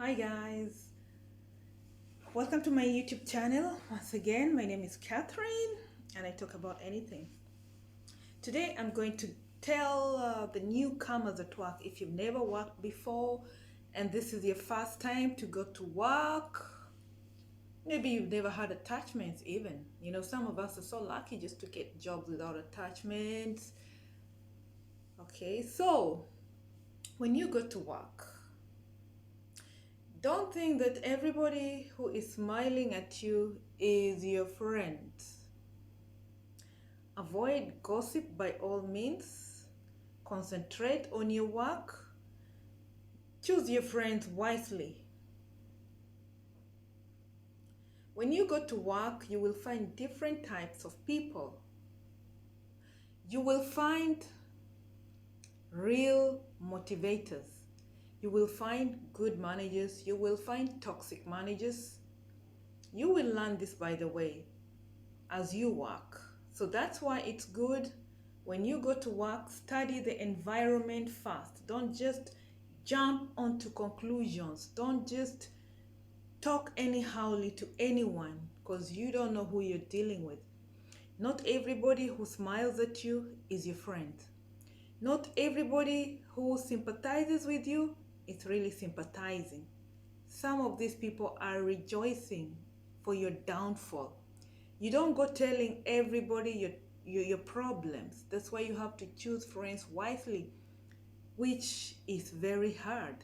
Hi guys, welcome to my YouTube channel. Once again, my name is Catherine and I talk about anything. Today I'm going to tell the newcomers at work, if you've never worked before and this is your first time to go to work, maybe you've never had attachments even. Some of us are so lucky just to get jobs without attachments. Okay, so when you go to work, don't think that everybody who is smiling at you is your friend. Avoid gossip by all means. Concentrate on your work. Choose your friends wisely. When you go to work, you will find different types of people. You will find real motivators. You will find good managers. You will find toxic managers. You will learn this, by the way, as you work. So that's why it's good when you go to work, study the environment first. Don't just jump onto conclusions. Don't just talk anyhowly to anyone because you don't know who you're dealing with. Not everybody who smiles at you is your friend. Not everybody who sympathizes with you is really sympathizing. Some of these people are rejoicing for your downfall. You don't go telling everybody your problems. That's why you have to choose friends wisely, which is very hard.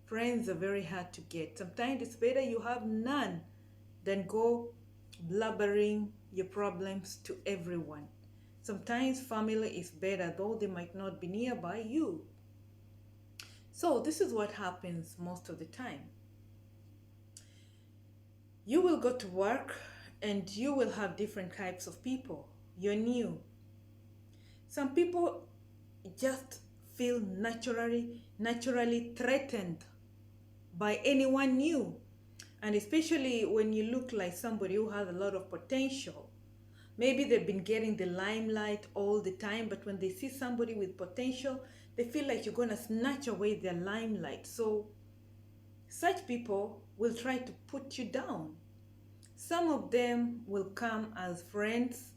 Friends are very hard to get. Sometimes it's better you have none than go blabbering your problems to everyone. Sometimes family is better, though they might not be nearby you. So this is what happens most of the time. You will go to work and you will have different types of people. You're new. Some people just feel naturally threatened by anyone new. And especially when you look like somebody who has a lot of potential. Maybe they've been getting the limelight all the time, but when they see somebody with potential, they feel like you're going to snatch away their limelight. So such people will try to put you down. Some of them will come as friends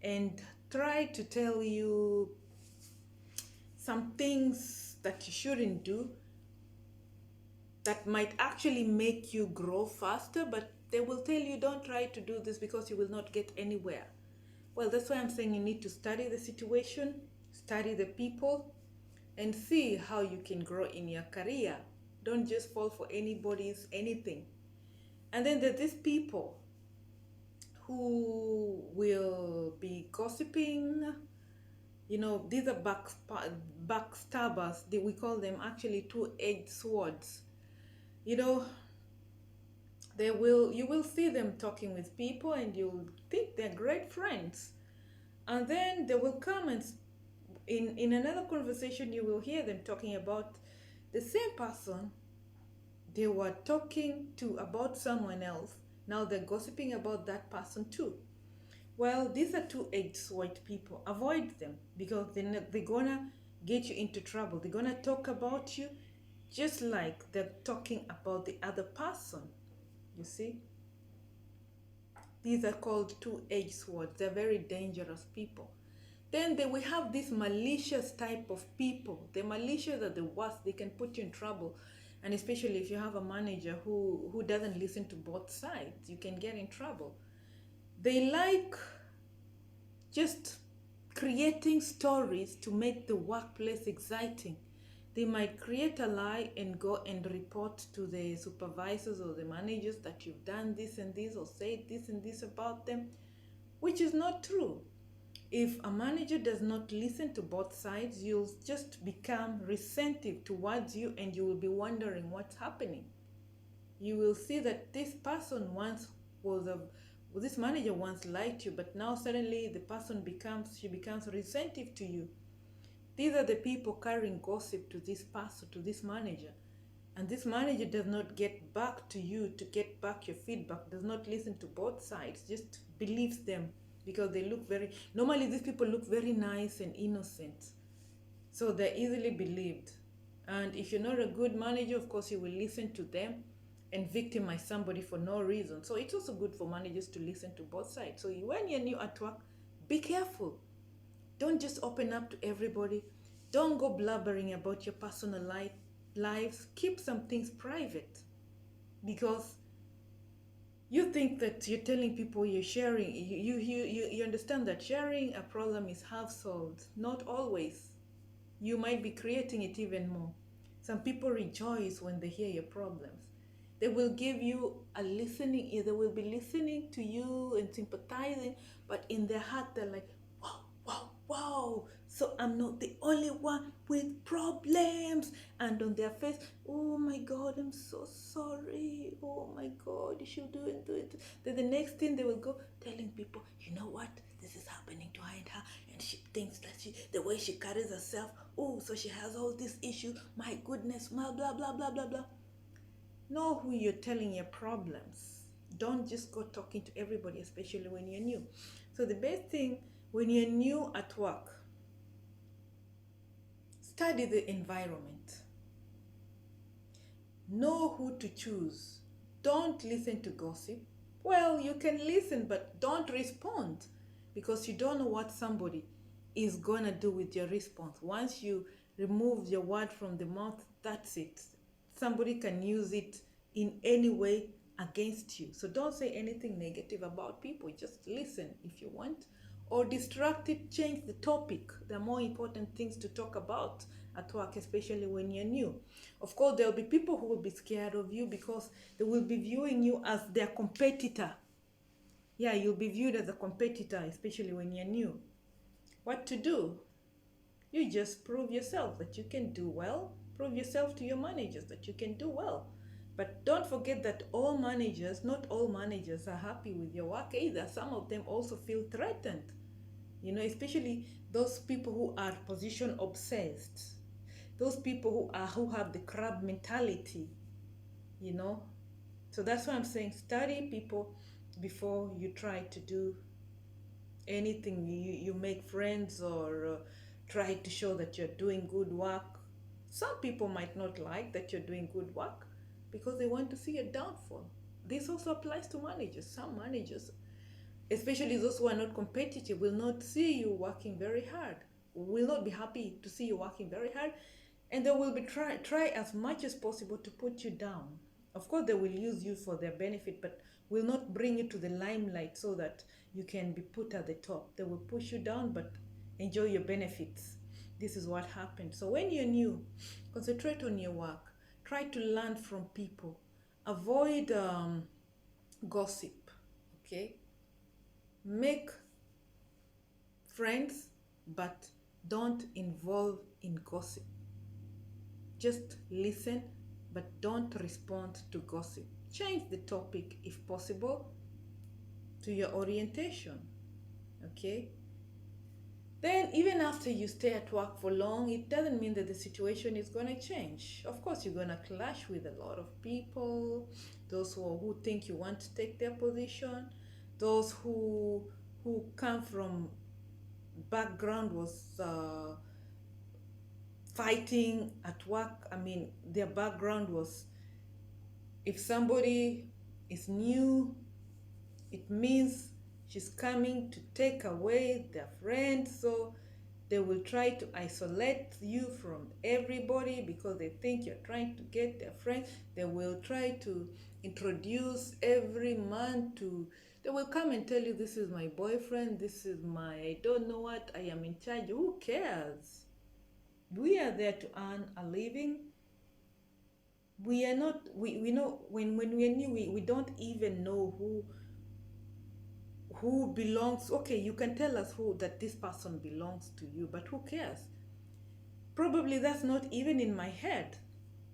and try to tell you some things that you shouldn't do that might actually make you grow faster, but they will tell you don't try to do this because you will not get anywhere. Well, that's why I'm saying you need to study the situation, study the people, and see how you can grow in your career. Don't just fall for anybody's anything. And then there's these people who will be gossiping. These are backstabbers. We call them actually two-edged swords. You know, you will see them talking with people and you'll think they're great friends. And then they will come and in another conversation you will hear them talking about the same person they were talking to about someone else. Now they're gossiping about that person too. Well, these are two-edged sword people. Avoid them because they're gonna get you into trouble. They're gonna talk about you just like they're talking about the other person. You see? These are called two-edged swords. They're very dangerous people. Then we have this malicious type of people. The malicious are the worst. They can put you in trouble. And especially if you have a manager who doesn't listen to both sides, you can get in trouble. They like just creating stories to make the workplace exciting. They might create a lie and go and report to the supervisors or the managers that you've done this and this or said this and this about them, which is not true. If a manager does not listen to both sides, you'll just become resentive towards you and you will be wondering what's happening. You will see that this person once this manager once liked you, but now suddenly she becomes resentive to you. These are the people carrying gossip to this person, to this manager. And this manager does not get back to you to get back your feedback, does not listen to both sides, just believes them because they look normally these people look very nice and innocent. So they're easily believed. And if you're not a good manager, of course, you will listen to them and victimize somebody for no reason. So it's also good for managers to listen to both sides. So when you're new at work, be careful. Don't just open up to everybody. Don't go blabbering about your personal lives. Keep some things private, because you think that you're telling people you're sharing. You understand that sharing a problem is half solved. Not always. You might be creating it even more. Some people rejoice when they hear your problems. They will give you a listening ear. They will be listening to you and sympathizing, but in their heart they're like, wow, wow, wow. So I'm not the only one with problems. And on their face, oh my God, I'm so sorry. Oh my God, you should do it. Then the next thing they will go telling people, you know what? This is happening to her, and she thinks that the way she carries herself, oh, so she has all these issues. My goodness, blah, blah, blah, blah, blah, blah. Know who you're telling your problems. Don't just go talking to everybody, especially when you're new. So the best thing when you're new at work, study the environment. Know who to choose. Don't listen to gossip. Well, you can listen, but don't respond, because you don't know what somebody is gonna do with your response. Once you remove your word from the mouth, that's it. Somebody can use it in any way against you. So don't say anything negative about people. Just listen if you want. Or distract it, change the topic. There are more important things to talk about at work, especially when you're new. Of course, there will be people who will be scared of you because they will be viewing you as their competitor. Yeah, you'll be viewed as a competitor, especially when you're new. What to do? You just prove yourself that you can do well. Prove yourself to your managers that you can do well. But don't forget that not all managers are happy with your work either. Some of them also feel threatened. Especially those people who are position obsessed. Those people who have the crab mentality. So that's why I'm saying study people before you try to do anything. You make friends or try to show that you're doing good work. Some people might not like that you're doing good work because they want to see a downfall. This also applies to managers. Some managers, especially those who are not competitive, will not see you working very hard, will not be happy to see you working very hard, and they will be try as much as possible to put you down. Of course, they will use you for their benefit, but will not bring you to the limelight so that you can be put at the top. They will push you down, but enjoy your benefits. This is what happened. So when you're new, concentrate on your work. Try to learn from people. Avoid gossip, okay? Make friends, but don't involve in gossip. Just listen, but don't respond to gossip. Change the topic if possible to your orientation, okay? Then even after you stay at work for long, it doesn't mean that the situation is going to change. Of course, you're going to clash with a lot of people, those who think you want to take their position, those who come from background was fighting at work. I mean, their background was, if somebody is new, it means she's coming to take away their friends. So they will try to isolate you from everybody because they think you're trying to get their friends. They will try to introduce every man to, they will come and tell you, this is my boyfriend, this is my, I don't know what, I am in charge. Who cares? We are there to earn a living. We are not, we know, when we are new, we don't even know who belongs. Okay, you can tell us that this person belongs to you, but who cares? Probably that's not even in my head.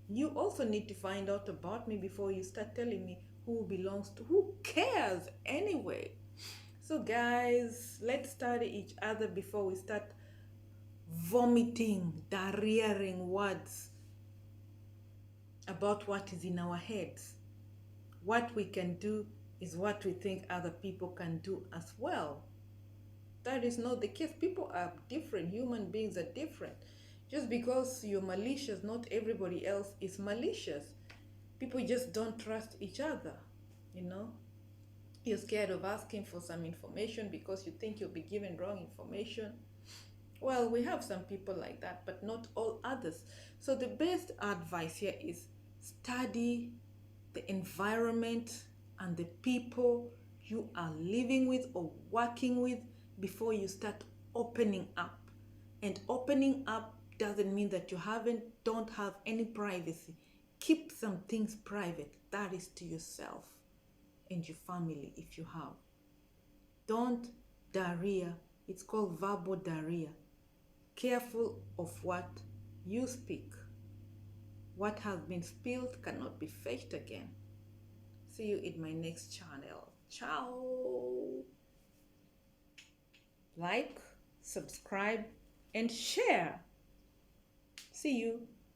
You also need to find out about me before you start telling me who belongs to who. Cares anyway? So guys, let's study each other before we start vomiting, diarrheaing words about what is in our heads. What we can do is what we think other people can do as well. That is not the case. People are different. Human beings are different. Just because you're malicious, not everybody else is malicious. People just don't trust each other, you know. You're scared of asking for some information because you think you'll be given wrong information. Well, we have some people like that, but not all others. So the best advice here is study the environment and the people you are living with or working with before you start opening up. And opening up doesn't mean that you don't have any privacy. Keep some things private. That is to yourself and your family if you have. Don't diarrhea. It's called verbal diarrhea. Careful of what you speak. What has been spilled cannot be fetched again. See you in my next channel. Ciao. Like, subscribe, and share. See you.